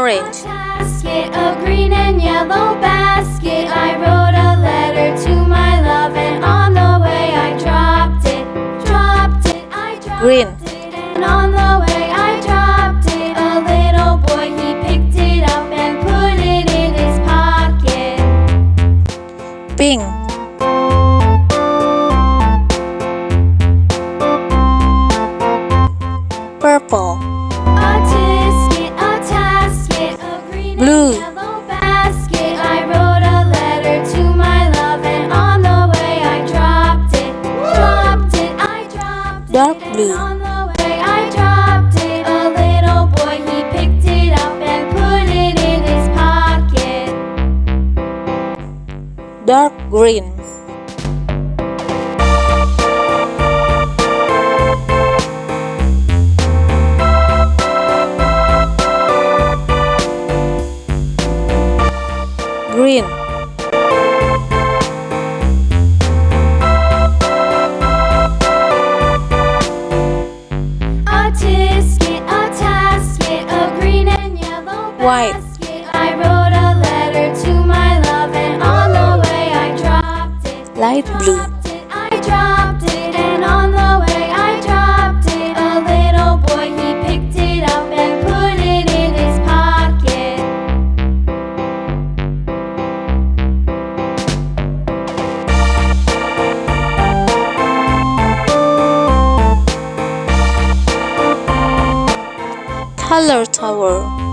orange. Basket, a green and yellow basket. I wrote a letter to my love, and on the way I dropped it. Green. And on the way I dropped it. A little boy, he picked it up and put it in his pocket. Pink. Purple. A tisket, a tasket, a green Blue. and yellow basket. I wrote a letter to my love, and on the way I dropped it. Dark blue. And on the way I dropped it. A little boy, he picked it up and put it in his pocket. Dark green. Green. A tisket, a tasket, a green and yellow White. basket. I wrote a letter to my love, and on the way I dropped it. Light blue. I dropped it, and on the way I dropped it. A little boy, he picked it up and put it in his pocket. Color tower.